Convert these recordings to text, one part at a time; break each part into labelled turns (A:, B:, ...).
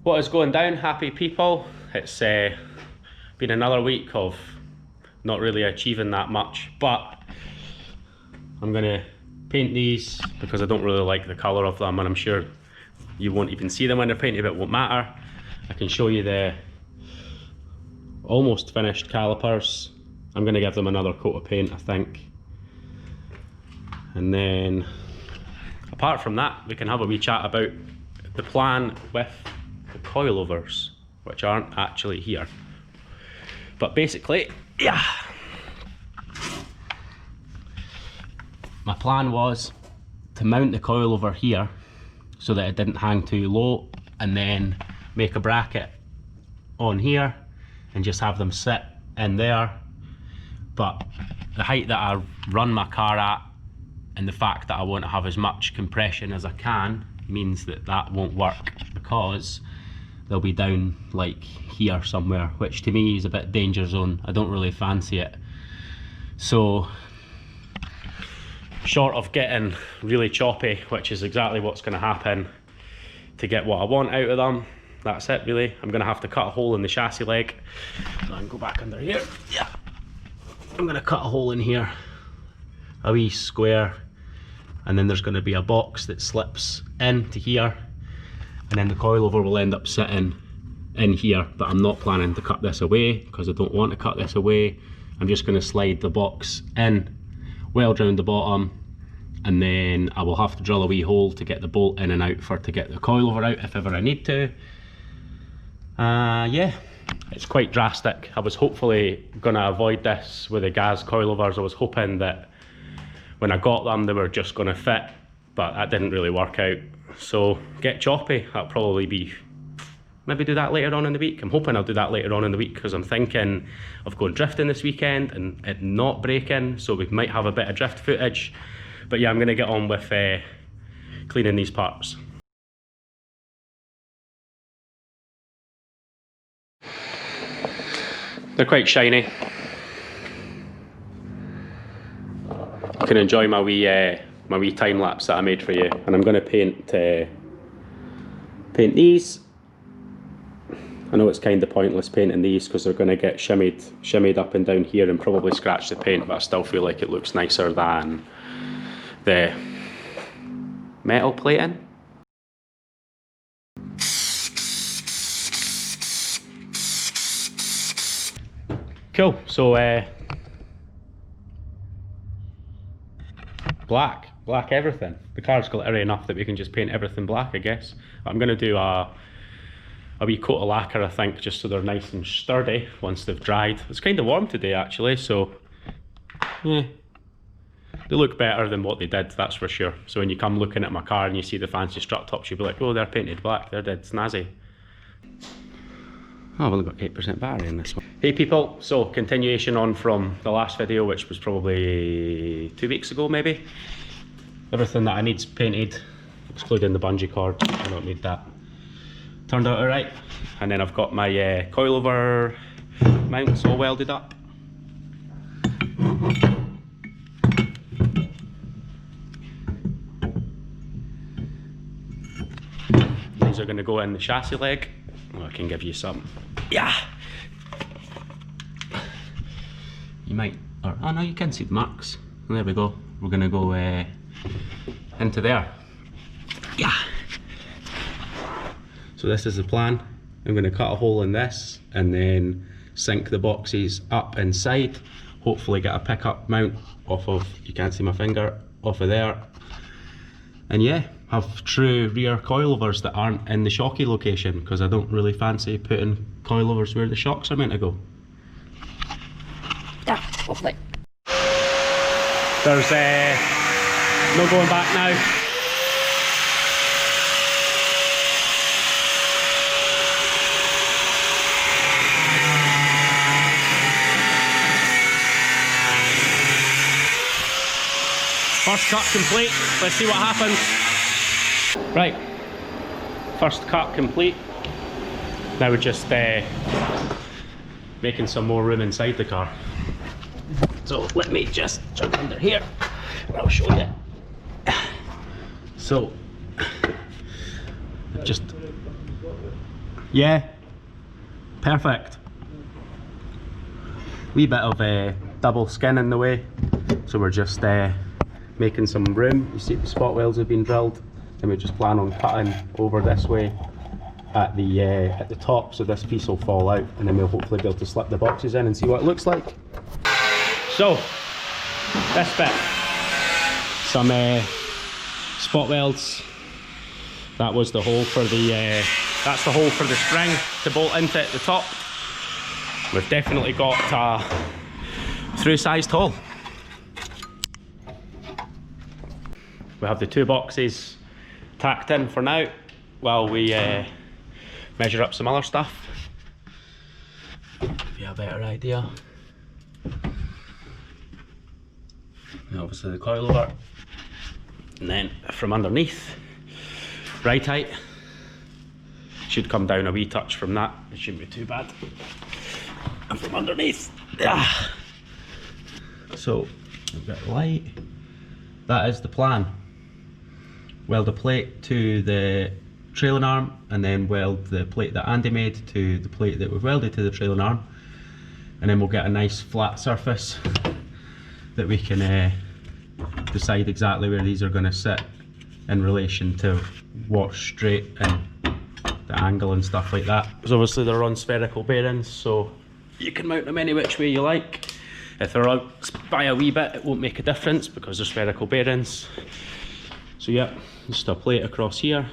A: What is going down, happy people? It's been another week of not really achieving that much, but I'm gonna paint these because I don't really like the colour of them, and I'm sure you won't even see them when they're painted, but it won't matter. I can show you the almost finished calipers. I'm gonna give them another coat of paint, I think. And then, apart from that, we can have a wee chat about the plan with the coilovers, which aren't actually here. But basically, yeah, my plan was to mount the coilover here so that it didn't hang too low, and then make a bracket on here and just have them sit in there. But the height that I run my car at and the fact that I want to have as much compression as I can means that that won't work, because they'll be down like here somewhere, which to me is a bit danger zone. I don't really fancy it. So short of getting really choppy, which is exactly what's going to happen to get what I want out of them, that's it really. I'm going to have to cut a hole in the chassis leg. So I can go back under here. Yeah, I'm going to cut a hole in here, a wee square, and then there's going to be a box that slips into here, and then the coilover will end up sitting in here. But I'm not planning to cut this away because I don't want to cut this away. I'm just going to slide the box in well down the bottom, and then I will have to drill a wee hole to get the bolt in and out to get the coilover out if ever I need to. Yeah, it's quite drastic. I was hopefully going to avoid this with the gas coilovers. I was hoping that when I got them they were just going to fit, but that didn't really work out. So get choppy. That'll probably be, maybe do that later on in the week. I'm hoping I'll do that later on in the week because I'm thinking of going drifting this weekend and it not breaking, so we might have a bit of drift footage. But yeah, I'm going to get on with cleaning these parts. They're quite shiny. You can enjoy my wee time lapse that I made for you, and I'm going to paint these. I know it's kind of pointless painting these because they're going to get shimmied up and down here and probably scratch the paint, but I still feel like it looks nicer than the metal plating. Cool, so black everything. The car's glittery enough that we can just paint everything black, I guess. I'm going to do a wee coat of lacquer, I think, just so they're nice and sturdy once they've dried. It's kind of warm today actually, so yeah, they look better than what they did, that's for sure. So when you come looking at my car and you see the fancy strut tops, you'll be like, oh, they're painted black, they're dead snazzy. Oh, I've only got 8% battery in this one. Hey people, so continuation on from the last video, which was probably 2 weeks ago maybe. Everything that I need's painted, excluding the bungee cord. I don't need that. Turned out alright. And then I've got my coilover mounts all welded up. These are going to go in the chassis leg. Oh, I can give you some. Yeah. You might, or oh no, you can see the marks. There we go. We're going to go into there. Yeah. So this is the plan. I'm going to cut a hole in this and then sink the boxes up inside. Hopefully get a pickup mount off of, you can't see my finger, off of there. And yeah, have true rear coilovers that aren't in the shocky location, because I don't really fancy putting coilovers where the shocks are meant to go.
B: Yeah, hopefully.
A: There's no going back now. First cut complete, let's see what happens. Right, first cut complete. Now we're just making some more room inside the car. So let me just jump under here and I'll show you. So just Yeah, perfect. Wee bit of double skin in the way, so we're just making some room. You see the spot welds have been drilled, and we just plan on cutting over this way at the top, so this piece will fall out, and then we'll hopefully be able to slip the boxes in and see what it looks like. So this bit, some spot welds. That was the hole for the that's the hole for the spring to bolt into at the top. We've definitely got a through-sized hole. We have the two boxes tacked in for now while we measure up some other stuff. Give you a better idea. And obviously the coilover, and then from underneath, right height should come down a wee touch from that. It shouldn't be too bad. And from underneath, yeah. So we've got light. That is the plan. Weld a plate to the trailing arm, and then weld the plate that Andy made to the plate that we've welded to the trailing arm, and then we'll get a nice flat surface that we can decide exactly where these are going to sit in relation to what's straight and the angle and stuff like that. Because obviously they're on spherical bearings, so you can mount them any which way you like. If they're out by a wee bit, it won't make a difference because they're spherical bearings. So yeah, just a plate across here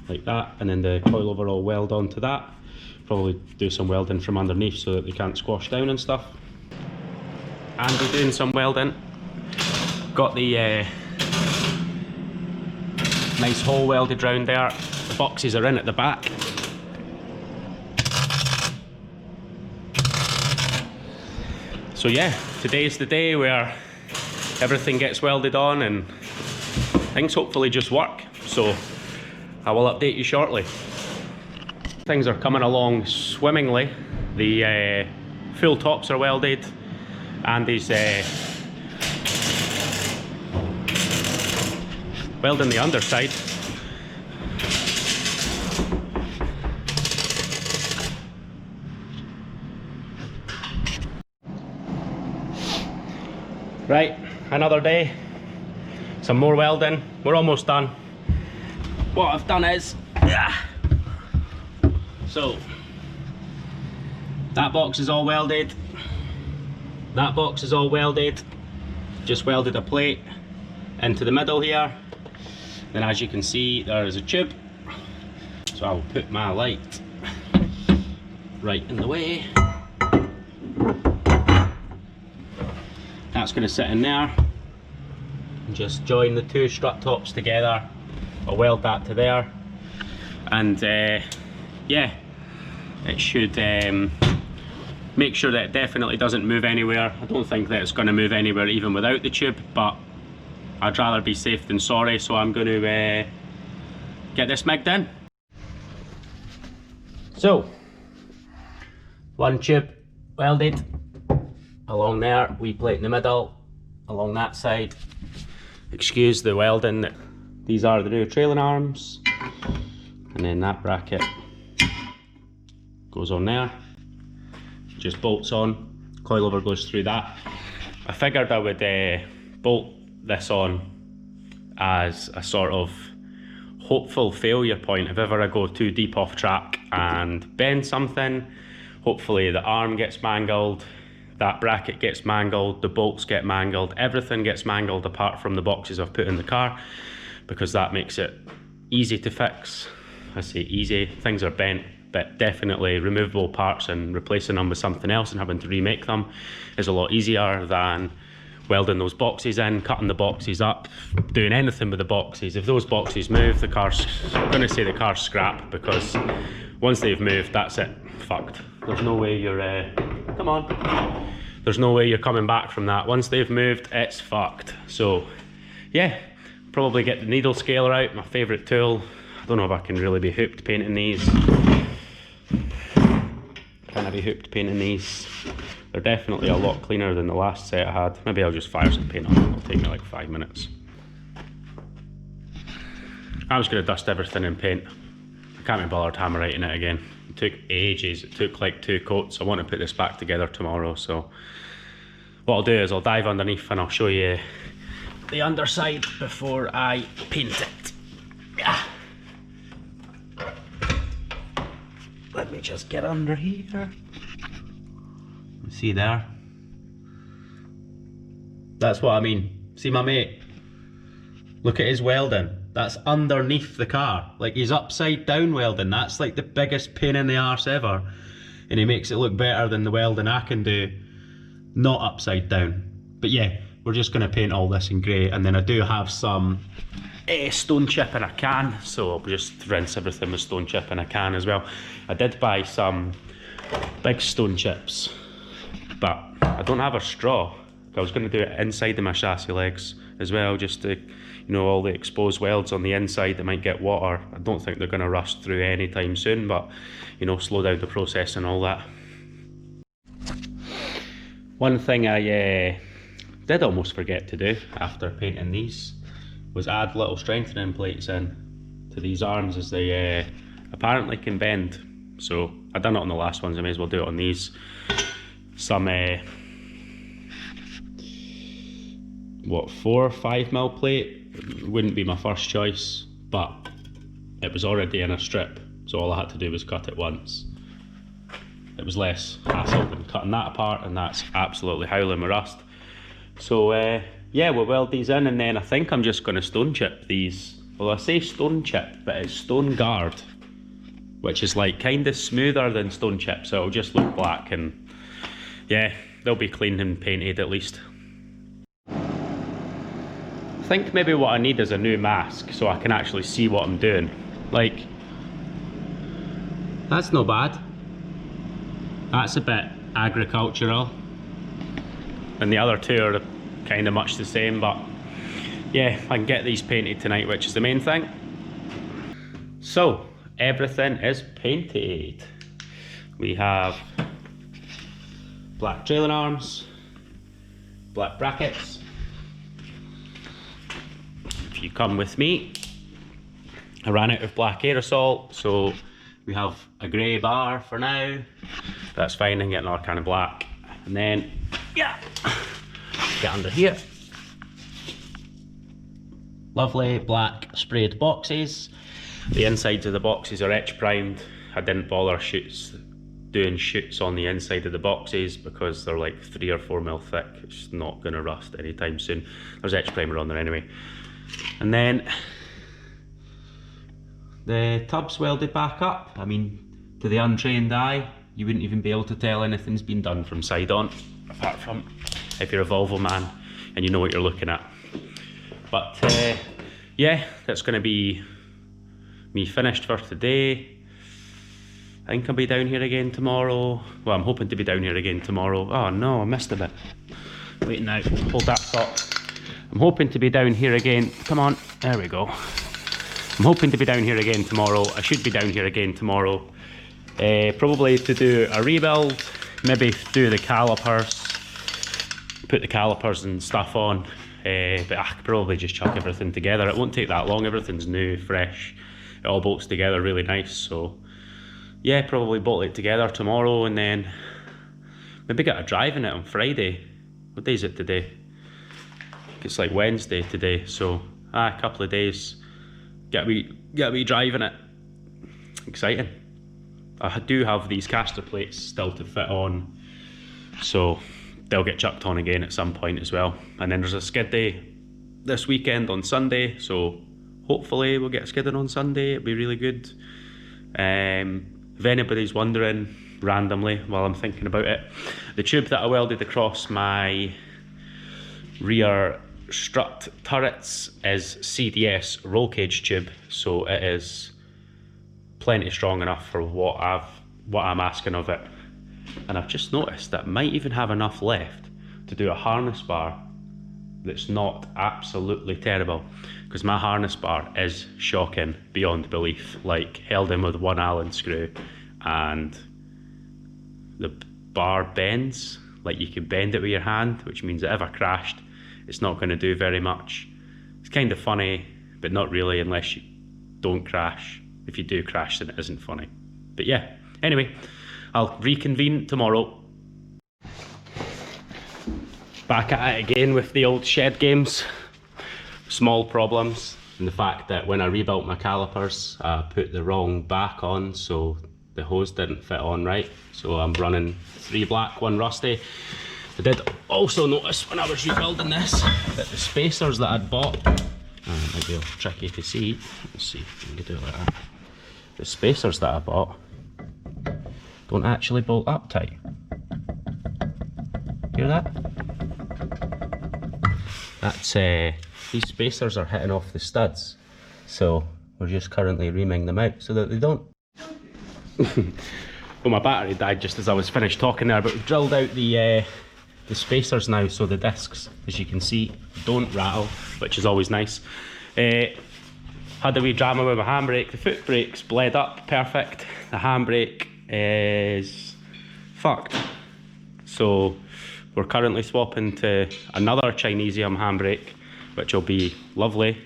A: like that, and then the coilover will weld onto that. Probably do some welding from underneath so that they can't squash down and stuff. And we're doing some welding. Got the nice hole welded round there. The boxes are in at the back. So yeah, today's the day where everything gets welded on and things hopefully just work. So I will update you shortly. Things are coming along swimmingly. The full tops are welded, and these welding the underside. Right, another day, some more welding. We're almost done. What I've done is, so that box is all welded, that box is all welded. Just welded a plate into the middle here. Then as you can see, there is a tube, so I will put my light right in the way. That's going to sit in there, and just join the two strut tops together. I'll weld that to there, and yeah, it should make sure that it definitely doesn't move anywhere. I don't think that it's going to move anywhere even without the tube, but I'd rather be safe than sorry, so I'm going to get this migged in. So, one tube welded along there, wee plate in the middle, along that side. Excuse the welding. These are the new trailing arms, and then that bracket goes on there, just bolts on, coilover goes through that. I figured I would bolt this on as a sort of hopeful failure point. If ever I go too deep off track and bend something, hopefully the arm gets mangled, that bracket gets mangled, the bolts get mangled, everything gets mangled apart from the boxes I've put in the car, because that makes it easy to fix. I say easy, things are bent, but definitely removable parts and replacing them with something else and having to remake them is a lot easier than welding those boxes in, cutting the boxes up, doing anything with the boxes. If those boxes move, the car's, I'm going to say the car's scrap, because once they've moved, that's it, fucked. There's no way you're, come on, there's no way you're coming back from that. Once they've moved, it's fucked. So yeah, probably get the needle scaler out, my favourite tool. I don't know if I can really be hooped painting these. Can I be hooped painting these? They're definitely a lot cleaner than the last set I had. Maybe I'll just fire some paint on them. It'll take me like 5 minutes. I'm just going to dust everything in paint. can't be bothered hammer writing it again. It took ages, it took like 2 coats. I want to put this back together tomorrow, so what I'll do is I'll dive underneath and I'll show you the underside before I paint it. Yeah. Let me just get under here. See there? That's what I mean. See my mate? Look at his welding. That's underneath the car. Like, he's upside down welding. That's like the biggest pain in the arse ever. And he makes it look better than the welding I can do, not upside down. But yeah, we're just gonna paint all this in grey, and then I do have some stone chip in a can, so I'll just rinse everything with stone chip in a can as well. I did buy some big stone chips, but I don't have a straw. I was going to do it inside of my chassis legs as well, just to, you know, all the exposed welds on the inside that might get water. I don't think they're going to rust through anytime soon, but, you know, slow down the process and all that. One thing I did almost forget to do after painting these was add little strengthening plates in to these arms, as they apparently can bend. So I done it on the last ones, I may as well do it on these. Some 4 or 5 mil plate wouldn't be my first choice, but it was already in a strip, so all I had to do was cut it once. It was less hassle than cutting that apart, and that's absolutely howling with rust. So yeah, we'll weld these in, and then I think I'm just going to stone chip these. Well, I say stone chip, but it's stone guard, which is like kind of smoother than stone chip, so it'll just look black, and yeah, they'll be cleaned and painted at least. I think maybe what I need is a new mask so I can actually see what I'm doing. Like, that's not bad. That's a bit agricultural, and the other two are kind of much the same, but yeah, I can get these painted tonight, which is the main thing. So everything is painted. We have black trailing arms, black brackets. If you come with me, I ran out of black aerosol, so we have a grey bar for now. That's fine, and get another kind of black. And then, yeah, get under here. Lovely black sprayed boxes. The insides of the boxes are etch primed. I didn't bother doing shoots on the inside of the boxes because they're like 3 or 4 mil thick. It's not going to rust anytime soon. There's etch primer on there anyway. And then the tub's welded back up. I mean, to the untrained eye, you wouldn't even be able to tell anything's been done from side on, apart from if you're a Volvo man and you know what you're looking at. But yeah, that's going to be me finished for today. I think I'll be down here again tomorrow. Well, I'm hoping to be down here again tomorrow. Oh no, I missed a bit. Wait now, hold that thought. I'm hoping to be down here again. Come on, there we go. I'm hoping to be down here again tomorrow. I should be down here again tomorrow. Probably to do a rebuild, maybe do the calipers, put the calipers and stuff on. But I could probably just chuck everything together. It won't take that long, everything's new, fresh. It all bolts together really nice, so yeah, probably bolt it together tomorrow, and then maybe get a drive in it on Friday. What day is it today? I think it's like Wednesday today, so a couple of days. Get a wee drive in it. Exciting. I do have these caster plates still to fit on, so they'll get chucked on again at some point as well. And then there's a skid day this weekend on Sunday, so hopefully we'll get skidding on Sunday. It'll be really good. If anybody's wondering, randomly, while I'm thinking about it, the tube that I welded across my rear strut turrets is CDS roll cage tube, so it is plenty strong enough for what I'm asking of it. And I've just noticed that I might even have enough left to do a harness bar that's not absolutely terrible, because my harness bar is shocking beyond belief. Like, held in with one Allen screw, and the bar bends, like you can bend it with your hand, which means that if I crashed, it's not going to do very much. It's kind of funny, but not really unless you don't crash. if you do crash, then it isn't funny. But yeah, anyway, I'll reconvene tomorrow. Back at it again with the old shed games. Small problems, and the fact that when I rebuilt my calipers, I put the wrong back on, so the hose didn't fit on right. So I'm running 3 black, 1 rusty. I did also notice when I was rebuilding this that the spacers that I'd bought, might be tricky to see. Let's see if we can do it like that. The spacers that I bought don't actually bolt up tight. Hear that? That's these spacers are hitting off the studs, so we're just currently reaming them out so that they don't. Well, my battery died just as I was finished talking there, but we've drilled out the spacers now, so the discs, as you can see, don't rattle, which is always nice. Had a wee drama with my handbrake. The foot brake's bled up perfect. The handbrake is fucked. So we're currently swapping to another Chinesium handbrake, which will be lovely.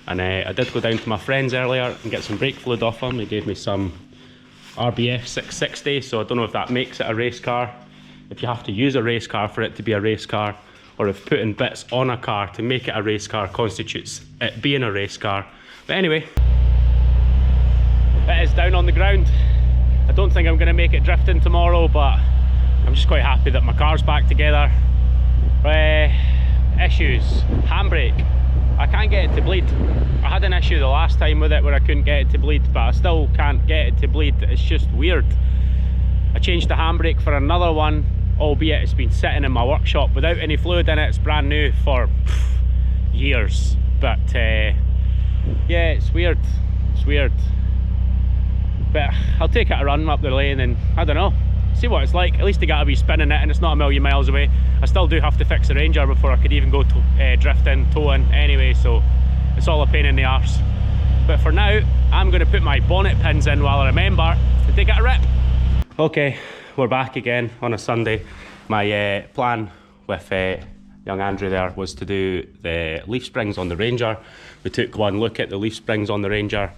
A: And I did go down to my friend's earlier and get some brake fluid off him. He gave me some RBF 660, so I don't know if that makes it a race car, if you have to use a race car for it to be a race car, or if putting bits on a car to make it a race car constitutes it being a race car. But anyway, it is down on the ground. I don't think I'm going to make it drifting tomorrow, but I'm just quite happy that my car's back together. Issues, handbrake, I can't get it to bleed. I had an issue the last time with it where I couldn't get it to bleed, but I still can't get it to bleed. It's just weird. I changed the handbrake for another one, albeit it's been sitting in my workshop without any fluid in it. It's brand new for years, but yeah, it's weird. It's weird. But I'll take it a run up the lane and I don't know, see what it's like. At least I gotta be spinning it and it's not a million miles away. I still do have to fix the Ranger before I could even go to drifting, towing anyway, so it's all a pain in the arse. But for now, I'm going to put my bonnet pins in while I remember to take it a rip. Okay, we're back again on a Sunday. My plan with young Andrew there was to do the leaf springs on the Ranger. We took one look at the leaf springs on the Ranger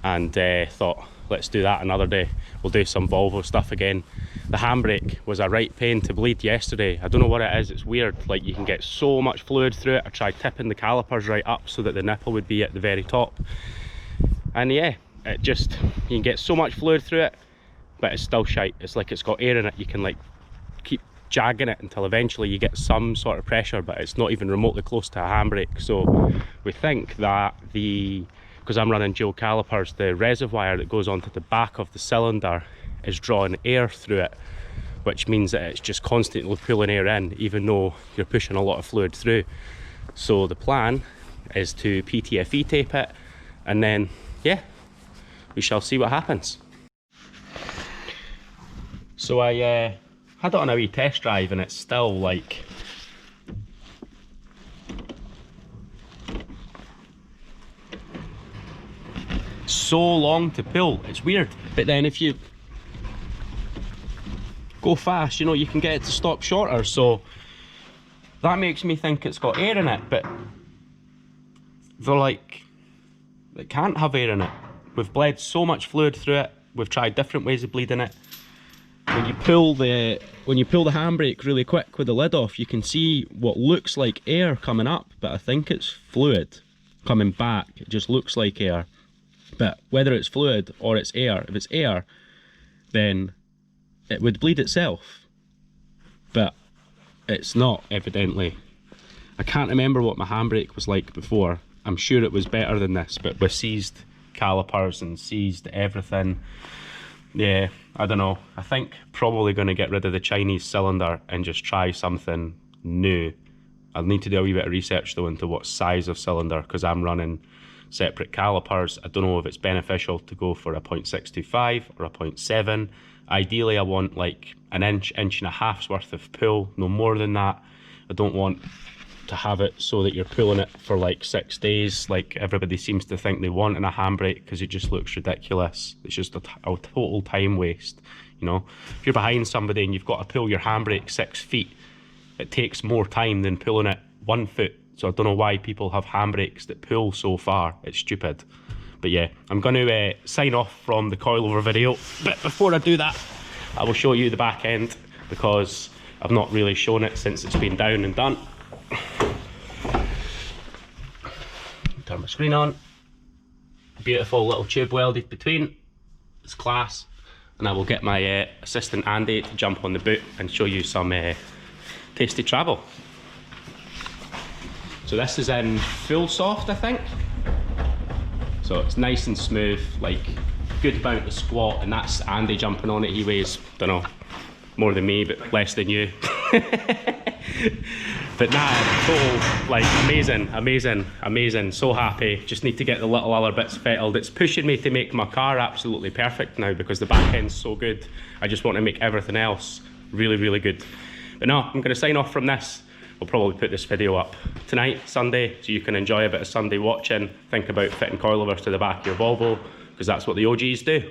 A: and thought, let's do that another day. We'll do some Volvo stuff again. The handbrake was a right pain to bleed yesterday. I don't know what it is, it's weird. Like, you can get so much fluid through it. I tried tipping the calipers right up so that the nipple would be at the very top. And yeah, it just, you can get so much fluid through it, but it's still shite. It's like it's got air in it. You can like keep jagging it until eventually you get some sort of pressure, but it's not even remotely close to a handbrake. So we think that because I'm running dual calipers, the reservoir that goes onto the back of the cylinder is drawing air through it, which means that it's just constantly pulling air in, even though you're pushing a lot of fluid through. So the plan is to PTFE tape it, and then, yeah, we shall see what happens. So I had it on a wee test drive, and it's still like, so long to pull. It's weird. But then if you go fast, you know, you can get it to stop shorter, so that makes me think it's got air in it. But they're like, it can't have air in it. We've bled so much fluid through it. We've tried different ways of bleeding it. When you pull the handbrake really quick with the lid off, you can see what looks like air coming up, but I think it's fluid coming back. It just looks like air. But whether it's fluid or it's air, if it's air, then it would bleed itself. But it's not, evidently. I can't remember what my handbrake was like before. I'm sure it was better than this, but with seized calipers and seized everything, yeah, I don't know. I think probably going to get rid of the Chinese cylinder and just try something new. I'll need to do a wee bit of research though into what size of cylinder, because I'm running separate calipers. I don't know if it's beneficial to go for a 0.625 or a 0.7. Ideally I want like an inch and a half's worth of pull, no more than that. I don't want to have it so that you're pulling it for like 6 days like everybody seems to think they want in a handbrake, because it just looks ridiculous. It's just a total time waste, you know. If you're behind somebody and you've got to pull your handbrake 6 feet, it takes more time than pulling it 1 foot. So I don't know why people have handbrakes that pull so far. It's stupid. But yeah, I'm going to sign off from the coilover video, but before I do that, I will show you the back end, because I've not really shown it since it's been down and done. Turn my screen on. Beautiful little tube welded between. It's class. And I will get my assistant Andy to jump on the boot and show you some tasty travel. So this is in full soft, I think. So it's nice and smooth, like good amount of squat, and that's Andy jumping on it. He weighs, don't know, more than me, but less than you. But nah, total, like amazing, so happy. Just need to get the little other bits fettled. It's pushing me to make my car absolutely perfect now, because the back end's so good. I just want to make everything else really, really good. But no, I'm gonna sign off from this. We'll probably put this video up tonight, Sunday, so you can enjoy a bit of Sunday watching, think about fitting coilovers to the back of your Volvo, because that's what the OGs do.